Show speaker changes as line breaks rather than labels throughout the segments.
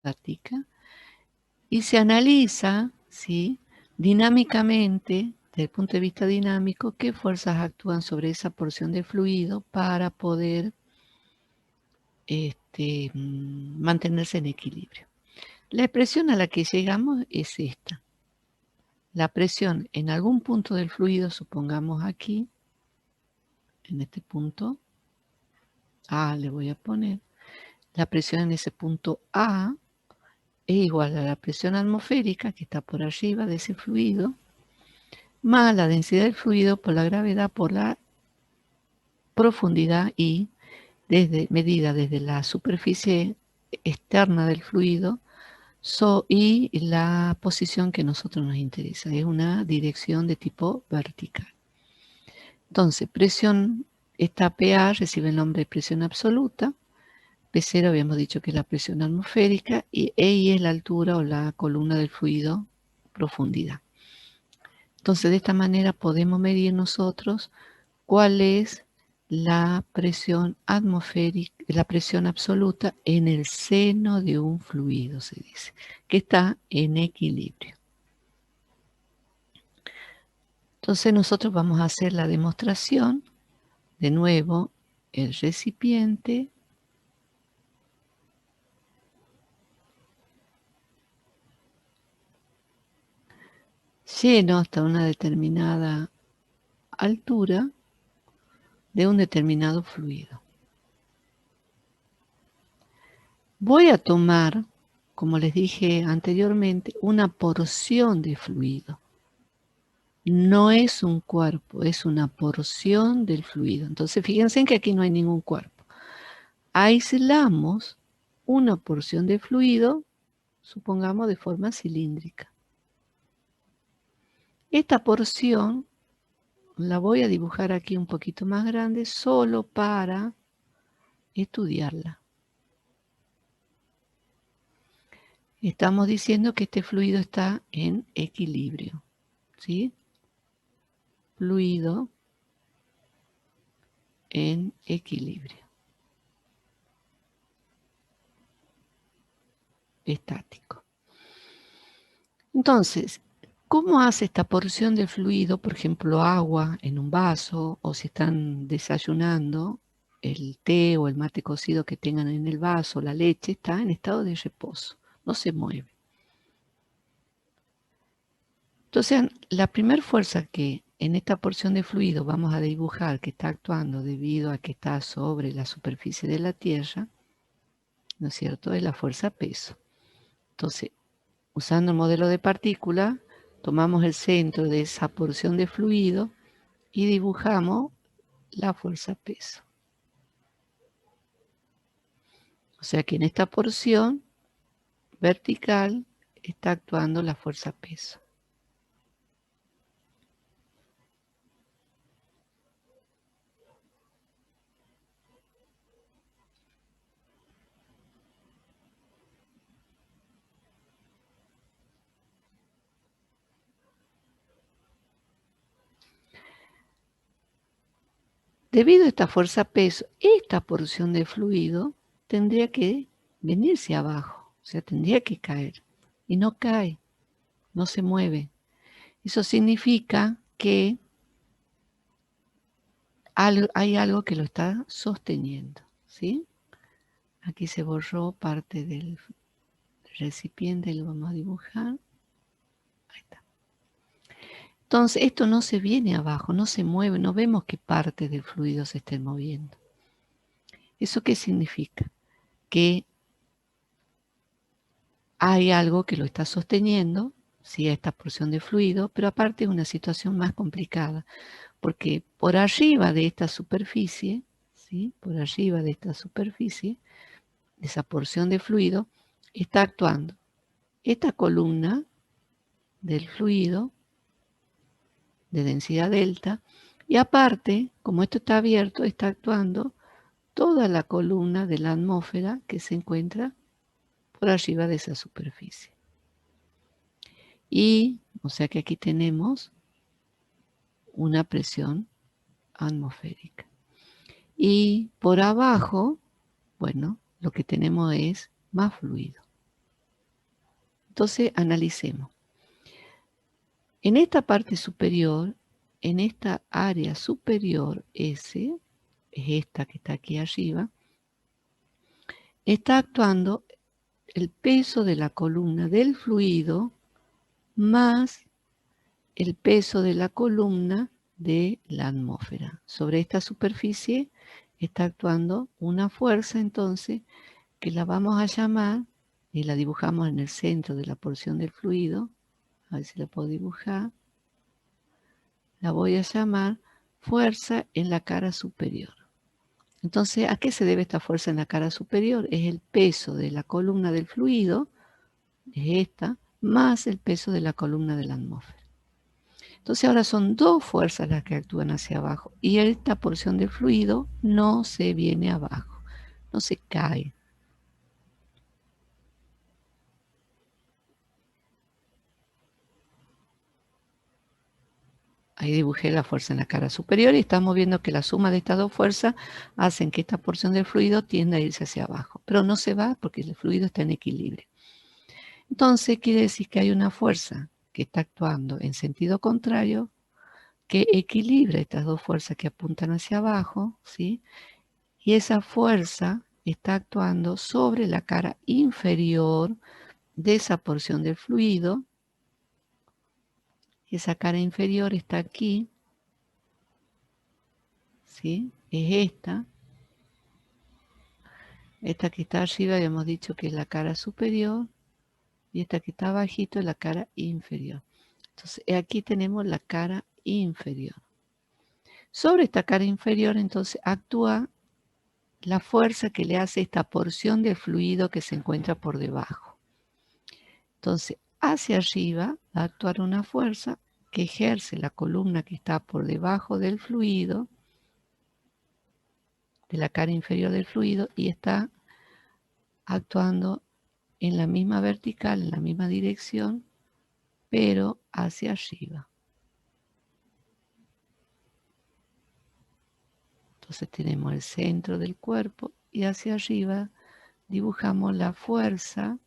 estática y se analiza, ¿sí?, dinámicamente, desde el punto de vista dinámico, qué fuerzas actúan sobre esa porción de fluido para poder mantenerse en equilibrio. La expresión a la que llegamos es esta. La presión en algún punto del fluido, supongamos aquí, en este punto A le voy a poner, la presión en ese punto A es igual a la presión atmosférica que está por arriba de ese fluido, más la densidad del fluido por la gravedad por la profundidad y medida desde la superficie externa del fluido y la posición que a nosotros nos interesa. Es una dirección de tipo vertical. Entonces, presión, esta PA recibe el nombre de presión absoluta. P0 habíamos dicho que es la presión atmosférica y EI es la altura o la columna del fluido, profundidad. Entonces, de esta manera podemos medir nosotros cuál es la presión atmosférica, la presión absoluta en el seno de un fluido, se dice, que está en equilibrio. Entonces nosotros vamos a hacer la demostración. De nuevo, el recipiente lleno hasta una determinada altura de un determinado fluido. Voy a tomar, como les dije anteriormente, una porción de fluido. No es un cuerpo, es una porción del fluido. Entonces, fíjense en que aquí no hay ningún cuerpo. Aislamos una porción de fluido, supongamos de forma cilíndrica. Esta porción la voy a dibujar aquí un poquito más grande solo para estudiarla. Estamos diciendo que este fluido está en equilibrio, ¿sí? Fluido en equilibrio. Estático. Entonces, ¿cómo hace esta porción de fluido, por ejemplo, agua en un vaso, o si están desayunando, el té o el mate cocido que tengan en el vaso, la leche, está en estado de reposo, no se mueve? Entonces, la primera fuerza que en esta porción de fluido vamos a dibujar que está actuando debido a que está sobre la superficie de la Tierra, ¿no es cierto?, es la fuerza peso. Entonces, usando el modelo de partícula, tomamos el centro de esa porción de fluido y dibujamos la fuerza peso. O sea que en esta porción vertical está actuando la fuerza peso. Debido a esta fuerza peso, esta porción de fluido tendría que venirse abajo, o sea, tendría que caer. Y no cae, no se mueve. Eso significa que hay algo que lo está sosteniendo, ¿sí? Aquí se borró parte del recipiente, lo vamos a dibujar. Ahí está. Entonces, esto no se viene abajo, no se mueve, no vemos que parte del fluido se esté moviendo. ¿Eso qué significa? Que hay algo que lo está sosteniendo, ¿sí?, esta porción de fluido, pero aparte es una situación más complicada, porque por arriba de esta superficie, ¿sí?, por arriba de esta superficie, de esa porción de fluido, está actuando esta columna del fluido de densidad delta, y aparte, como esto está abierto, está actuando toda la columna de la atmósfera que se encuentra por arriba de esa superficie. Y, o sea que aquí tenemos una presión atmosférica. Y por abajo, bueno, lo que tenemos es más fluido. Entonces, analicemos. En esta parte superior, en esta área superior S, es esta que está aquí arriba, está actuando el peso de la columna del fluido más el peso de la columna de la atmósfera. Sobre esta superficie está actuando una fuerza, entonces, que la vamos a llamar, y la dibujamos en el centro de la porción del fluido. A ver si la puedo dibujar. La voy a llamar fuerza en la cara superior. Entonces, ¿a qué se debe esta fuerza en la cara superior? Es el peso de la columna del fluido, es esta, más el peso de la columna de la atmósfera. Entonces ahora son dos fuerzas las que actúan hacia abajo y esta porción del fluido no se viene abajo, no se cae. Ahí dibujé la fuerza en la cara superior y estamos viendo que la suma de estas dos fuerzas hacen que esta porción del fluido tienda a irse hacia abajo, pero no se va porque el fluido está en equilibrio. Entonces quiere decir que hay una fuerza que está actuando en sentido contrario que equilibra estas dos fuerzas que apuntan hacia abajo, ¿sí? Y esa fuerza está actuando sobre la cara inferior de esa porción del fluido. Esa cara inferior está aquí, ¿sí? Es esta. Esta que está arriba habíamos dicho que es la cara superior y esta que está abajito es la cara inferior. Entonces aquí tenemos la cara inferior. Sobre esta cara inferior entonces actúa la fuerza que le hace esta porción del fluido que se encuentra por debajo. Entonces hacia arriba va a actuar una fuerza que ejerce la columna que está por debajo del fluido, de la cara inferior del fluido, y está actuando en la misma vertical, en la misma dirección, pero hacia arriba. Entonces tenemos el centro del cuerpo y hacia arriba dibujamos la fuerza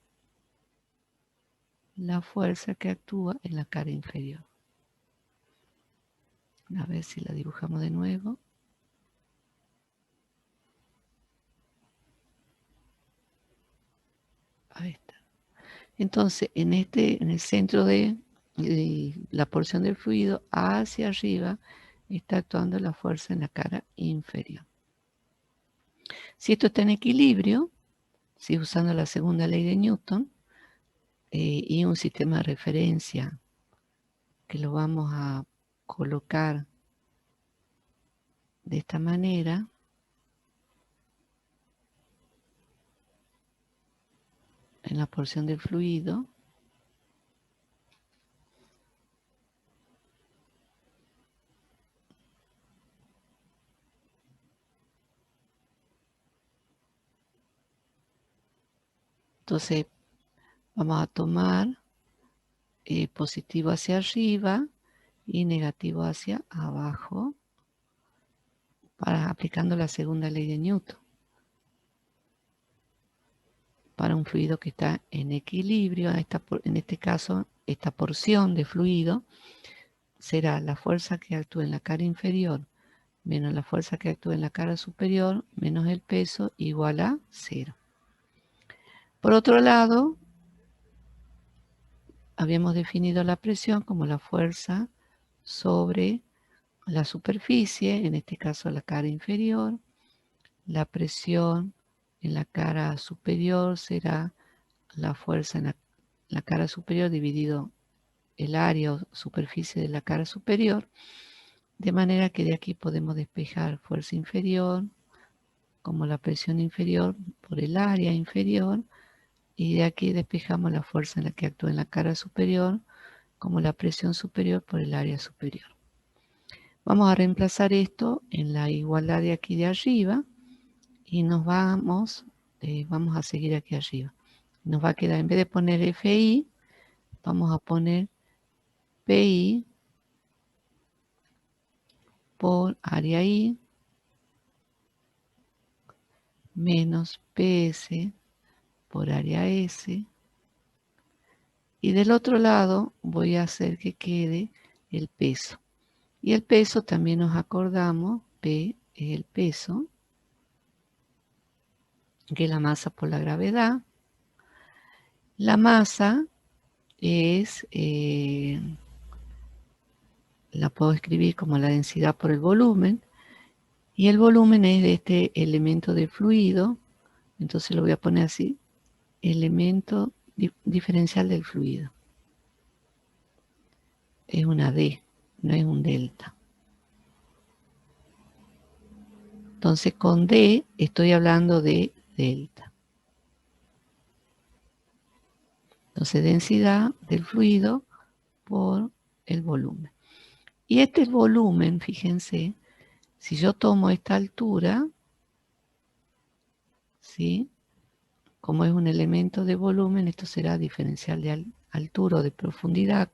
que actúa en la cara inferior. A ver si la dibujamos de nuevo. Ahí está. Entonces, en el centro de la porción del fluido hacia arriba está actuando la fuerza en la cara inferior. Si esto está en equilibrio, si usando la segunda ley de Newton y un sistema de referencia que lo vamos a colocar de esta manera, en la porción del fluido, entonces vamos a tomar positivo hacia arriba y negativo hacia abajo, aplicando la segunda ley de Newton. Para un fluido que está en equilibrio, en este caso, esta porción de fluido será la fuerza que actúa en la cara inferior menos la fuerza que actúa en la cara superior menos el peso igual a 0. Por otro lado, habíamos definido la presión como la fuerza sobre la superficie, en este caso la cara inferior. La presión en la cara superior será la fuerza en la cara superior dividido el área o superficie de la cara superior, de manera que de aquí podemos despejar fuerza inferior como la presión inferior por el área inferior, y de aquí despejamos la fuerza en la que actúa en la cara superior como la presión superior por el área superior. Vamos a reemplazar esto en la igualdad de aquí de arriba y nos vamos a seguir aquí arriba. Nos va a quedar, en vez de poner FI, vamos a poner PI por área I menos PS por área S Y del otro lado voy a hacer que quede el peso. Y el peso también nos acordamos, P es el peso, que es la masa por la gravedad. La masa es, la puedo escribir como la densidad por el volumen, y el volumen es de este elemento de fluido, entonces lo voy a poner así, elemento diferencial del fluido. Es una D, no es un delta. Entonces con D estoy hablando de delta. Entonces densidad del fluido por el volumen. Y este volumen, fíjense, si yo tomo esta altura, ¿sí? Como es un elemento de volumen, esto será diferencial de altura o de profundidad.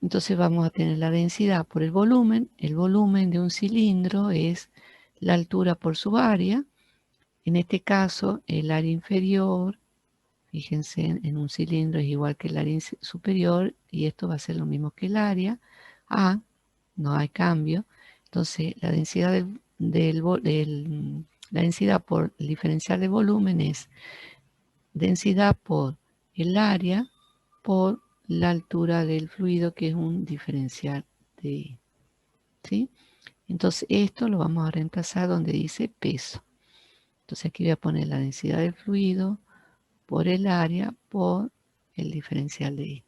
Entonces vamos a tener la densidad por el volumen. El volumen de un cilindro es la altura por su área. En este caso, el área inferior, fíjense, en un cilindro es igual que el área superior, y esto va a ser lo mismo que el área. A, no hay cambio. Entonces, la densidad la densidad por el diferencial de volumen es densidad por el área por la altura del fluido, que es un diferencial de I, ¿sí? Entonces esto lo vamos a reemplazar donde dice peso. Entonces aquí voy a poner la densidad del fluido por el área por el diferencial de I.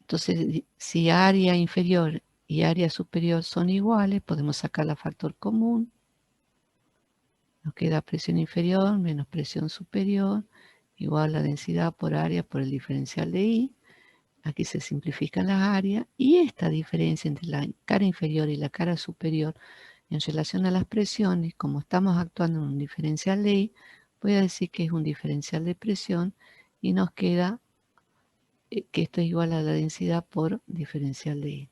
Entonces, si área inferior y área superior son iguales, podemos sacar la factor común. Nos queda presión inferior menos presión superior igual a la densidad por área por el diferencial de I. Aquí se simplifican las áreas, y esta diferencia entre la cara inferior y la cara superior en relación a las presiones, como estamos actuando en un diferencial de I, voy a decir que es un diferencial de presión, y nos queda que esto es igual a la densidad por diferencial de I.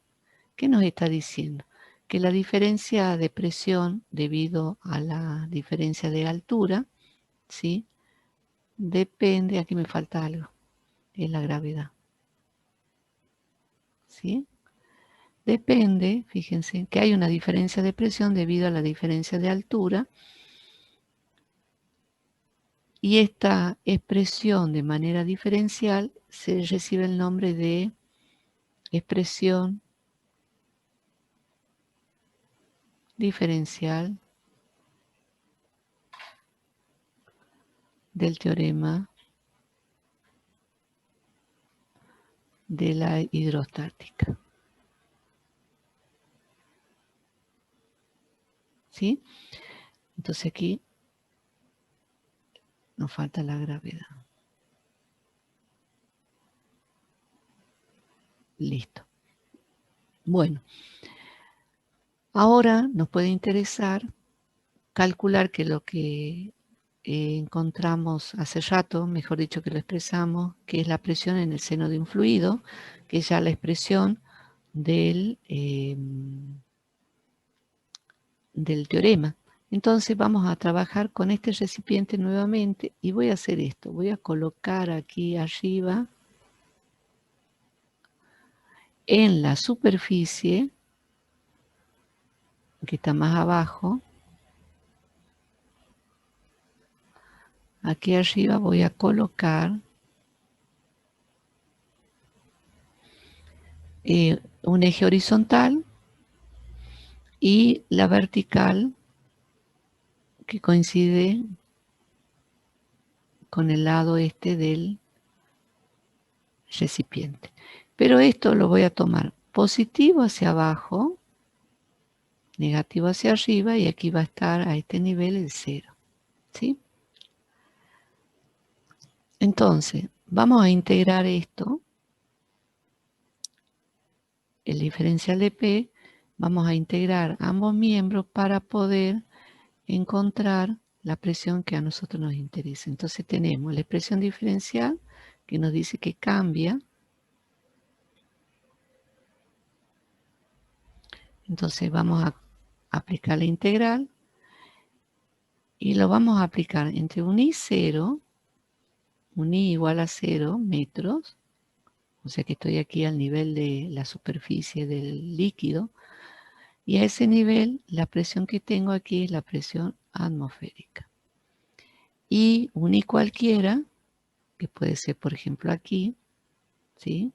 ¿Qué nos está diciendo? Que la diferencia de presión debido a la diferencia de altura, ¿sí? Depende, aquí me falta algo, es la gravedad. ¿Sí? Depende, fíjense, que hay una diferencia de presión debido a la diferencia de altura, y esta expresión de manera diferencial se recibe el nombre de expresión diferencial del teorema de la hidrostática. ¿Sí? Entonces aquí nos falta la gravedad. Listo. Bueno, ahora nos puede interesar calcular que lo que encontramos hace rato, mejor dicho que lo expresamos, que es la presión en el seno de un fluido, que es ya la expresión del teorema. Entonces vamos a trabajar con este recipiente nuevamente, y voy a hacer esto. Voy a colocar aquí arriba, en la superficie, que está más abajo, aquí arriba voy a colocar un eje horizontal y la vertical que coincide con el lado este del recipiente. Pero esto lo voy a tomar positivo hacia abajo, negativo hacia arriba, y aquí va a estar a este nivel el 0. ¿Sí? Entonces, vamos a integrar esto, el diferencial de P, vamos a integrar ambos miembros para poder encontrar la presión que a nosotros nos interesa. Entonces tenemos la expresión diferencial que nos dice que cambia. Entonces vamos a aplicar la integral, y lo vamos a aplicar entre un I0 un I igual a 0 metros, o sea que estoy aquí al nivel de la superficie del líquido, y a ese nivel la presión que tengo aquí es la presión atmosférica. Y un I cualquiera, que puede ser por ejemplo aquí, ¿sí?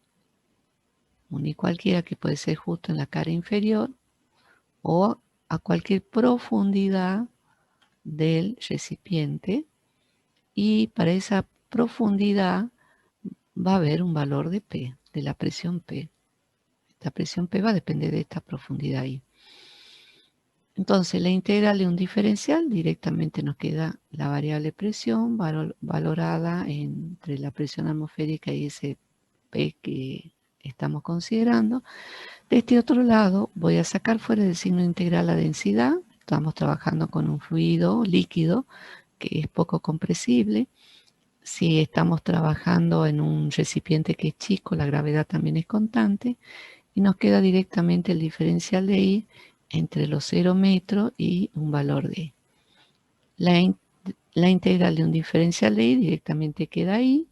Un I cualquiera que puede ser justo en la cara inferior o a cualquier profundidad del recipiente, y para esa profundidad va a haber un valor de P, de la presión P. Esta presión P va a depender de esta profundidad ahí. Entonces, la integral de un diferencial directamente nos queda la variable presión valorada entre la presión atmosférica y ese P que estamos considerando. De este otro lado, voy a sacar fuera del signo integral la densidad. Estamos trabajando con un fluido líquido que es poco compresible. Si estamos trabajando en un recipiente que es chico, la gravedad también es constante. Y nos queda directamente el diferencial de I entre los 0 metros y un valor de I. La integral de un diferencial de I directamente queda ahí,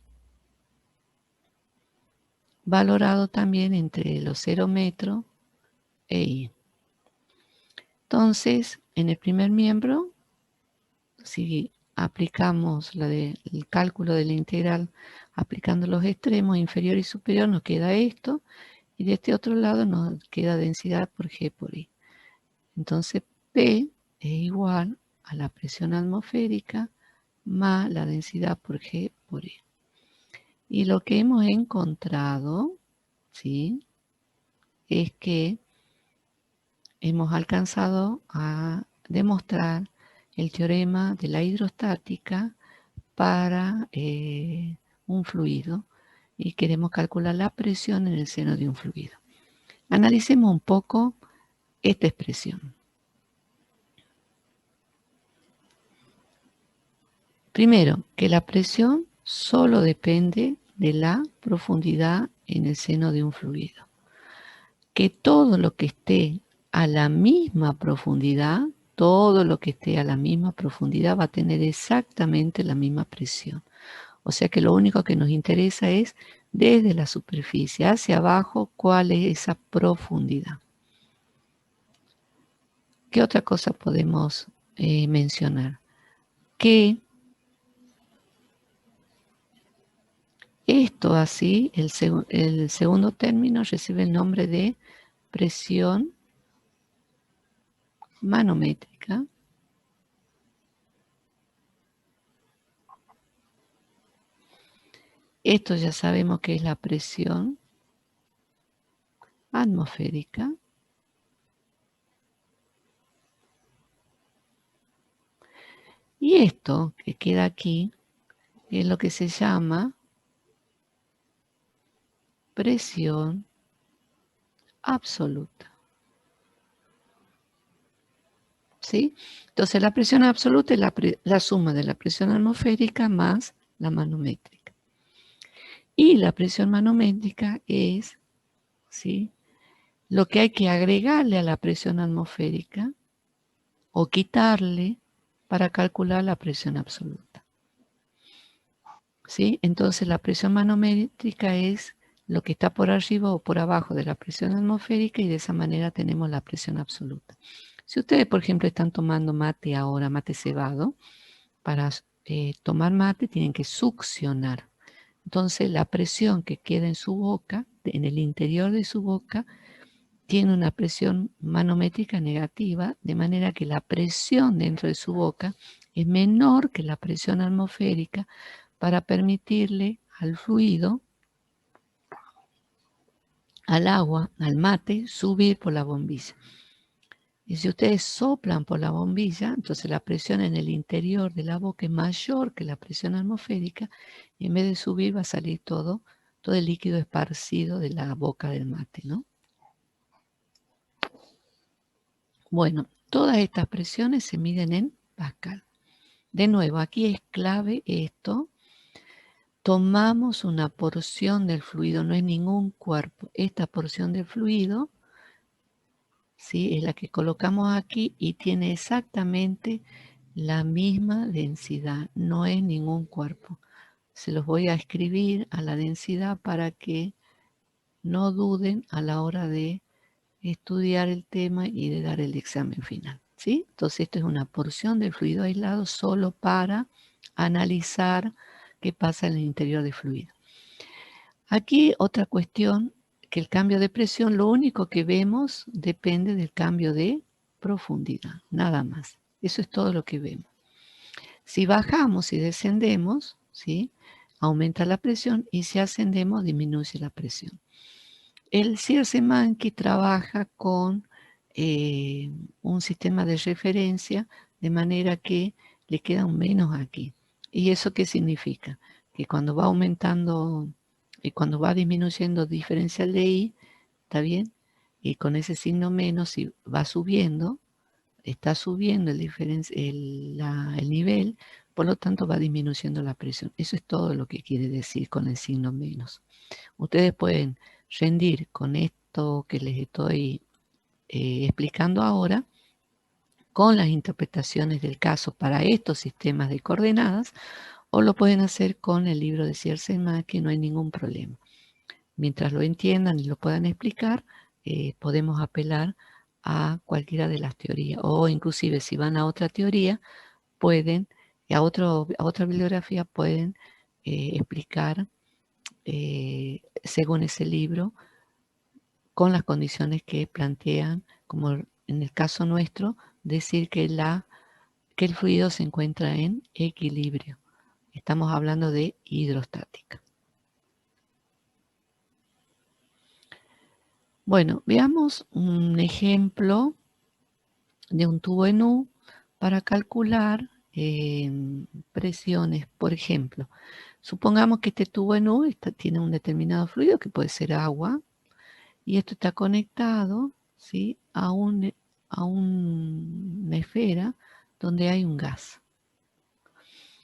valorado también entre los 0 metros e I. Entonces, en el primer miembro, si aplicamos el cálculo de la integral aplicando los extremos inferior y superior, nos queda esto, y de este otro lado nos queda densidad por G por I. Entonces, P es igual a la presión atmosférica más la densidad por G por I. Y lo que hemos encontrado, ¿sí?, es que hemos alcanzado a demostrar el teorema de la hidrostática para un fluido, y queremos calcular la presión en el seno de un fluido. Analicemos un poco esta expresión. Primero, que la presión solo depende de la profundidad en el seno de un fluido. Que todo lo que esté a la misma profundidad, todo lo que esté a la misma profundidad va a tener exactamente la misma presión. O sea que lo único que nos interesa es desde la superficie hacia abajo cuál es esa profundidad. ¿Qué otra cosa podemos mencionar? Que esto así, el segundo término recibe el nombre de presión manométrica. Esto ya sabemos que es la presión atmosférica. Y esto que queda aquí es lo que se llama presión absoluta. ¿Sí? Entonces la presión absoluta es la suma de la presión atmosférica más la manométrica. Y la presión manométrica es, ¿sí?, lo que hay que agregarle a la presión atmosférica o quitarle para calcular la presión absoluta. ¿Sí? Entonces la presión manométrica es lo que está por arriba o por abajo de la presión atmosférica, y de esa manera tenemos la presión absoluta. Si ustedes, por ejemplo, están tomando mate ahora, mate cebado, para tomar mate tienen que succionar. Entonces la presión que queda en su boca, en el interior de su boca, tiene una presión manométrica negativa, de manera que la presión dentro de su boca es menor que la presión atmosférica, para permitirle al fluido, al agua, al mate, subir por la bombilla. Y si ustedes soplan por la bombilla, entonces la presión en el interior de la boca es mayor que la presión atmosférica, y en vez de subir va a salir todo el líquido esparcido de la boca del mate, ¿no? Bueno, todas estas presiones se miden en Pascal. De nuevo, aquí es clave esto. Tomamos una porción del fluido, no es ningún cuerpo. Esta porción del fluido, ¿sí?, es la que colocamos aquí y tiene exactamente la misma densidad, no es ningún cuerpo. se los voy a escribir a la densidad para que no duden a la hora de estudiar el tema y de dar el examen final, ¿sí? Entonces esto es una porción del fluido aislado solo para analizar qué pasa en el interior del fluido. Aquí otra cuestión, que el cambio de presión, lo único que vemos depende del cambio de profundidad, nada más. Eso es todo lo que vemos. Si bajamos y descendemos, ¿sí?, aumenta la presión, y si ascendemos disminuye la presión. El Cierce-Manky trabaja con un sistema de referencia, de manera que le queda un menos aquí. ¿Y eso qué significa? Que cuando va aumentando y cuando va disminuyendo diferencial de I, ¿está bien? Y con ese signo menos, si va subiendo, está subiendo el nivel, por lo tanto va disminuyendo la presión. Eso es todo lo que quiere decir con el signo menos. Ustedes pueden rendir con esto que les estoy explicando ahora, con las interpretaciones del caso para estos sistemas de coordenadas, o lo pueden hacer con el libro de Cierce-Manky, no hay ningún problema. Mientras lo entiendan y lo puedan explicar, podemos apelar a cualquiera de las teorías, o inclusive si van a otra teoría, pueden, a otra bibliografía, pueden explicar según ese libro, con las condiciones que plantean, como en el caso nuestro, decir que el fluido se encuentra en equilibrio. Estamos hablando de hidrostática. Bueno, veamos un ejemplo de un tubo en U para calcular presiones. Por ejemplo, supongamos que este tubo en U tiene un determinado fluido, que puede ser agua, y esto está conectado, ¿sí?, a una esfera donde hay un gas.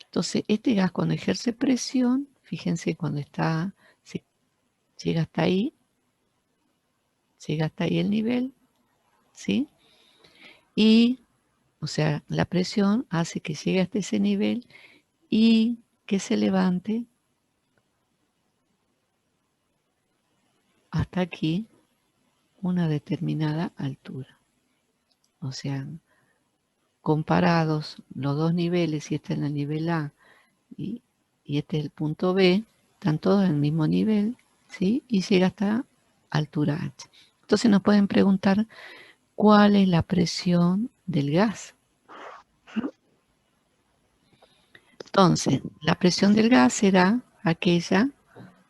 Entonces, este gas, cuando ejerce presión, fíjense, cuando llega hasta ahí el nivel, ¿sí? Y, o sea, la presión hace que llegue hasta ese nivel y que se levante hasta aquí una determinada altura. O sea, comparados los dos niveles, si este es el nivel A y este es el punto B, están todos en el mismo nivel, ¿sí? Y llega hasta altura H. Entonces nos pueden preguntar cuál es la presión del gas. Entonces, la presión del gas será aquella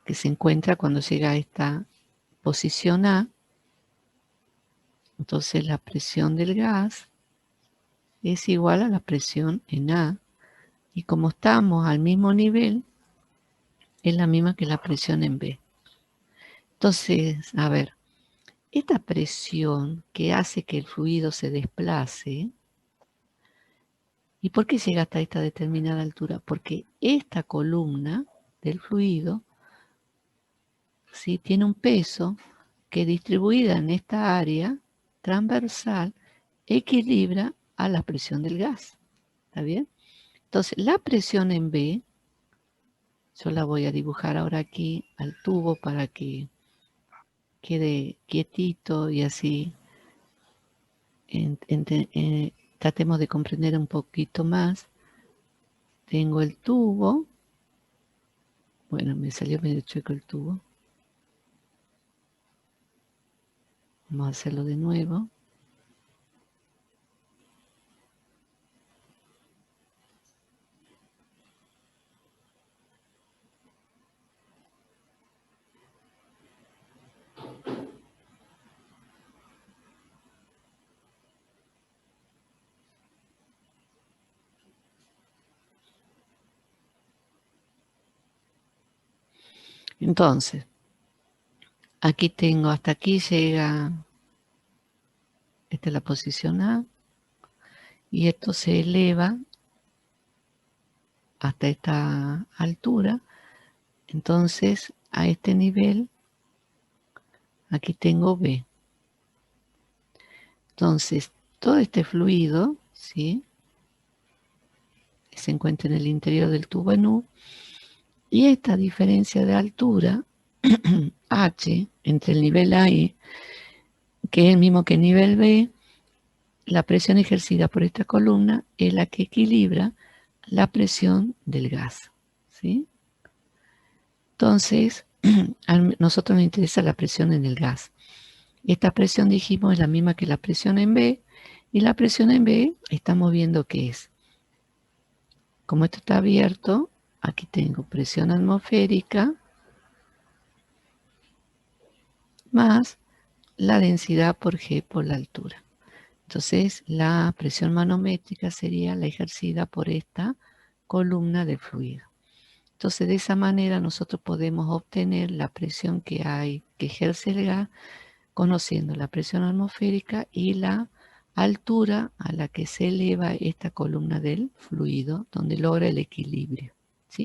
que se encuentra cuando llega a esta posición A. Entonces, la presión del gas es igual a la presión en A. Y como estamos al mismo nivel, es la misma que la presión en B. Entonces, a ver, esta presión que hace que el fluido se desplace, ¿y por qué llega hasta esta determinada altura? Porque esta columna del fluido, ¿sí?, tiene un peso que, distribuida en esta área transversal, equilibra a la presión del gas. ¿Está bien? Entonces, la presión en B, yo la voy a dibujar ahora aquí al tubo para que quede quietito y así tratemos de comprender un poquito más. Tengo el tubo. Bueno, me salió medio chueco el tubo. Vamos a hacerlo de nuevo. Entonces, aquí tengo, hasta aquí llega, esta es la posición A, y esto se eleva hasta esta altura. Entonces, a este nivel, aquí tengo B. Entonces, todo este fluido, ¿sí?, que se encuentra en el interior del tubo en U, Y esta diferencia de altura, H, entre el nivel A, que es el mismo que el nivel B, la presión ejercida por esta columna es la que equilibra la presión del gas, ¿sí? Entonces, a nosotros nos interesa la presión en el gas. Esta presión, dijimos, es la misma que la presión en B, y la presión en B estamos viendo que es, como esto está abierto, aquí tengo presión atmosférica más la densidad por G por la altura. Entonces, la presión manométrica sería la ejercida por esta columna de fluido. Entonces, de esa manera nosotros podemos obtener la presión que ejerce el gas, conociendo la presión atmosférica y la altura a la que se eleva esta columna del fluido, donde logra el equilibrio.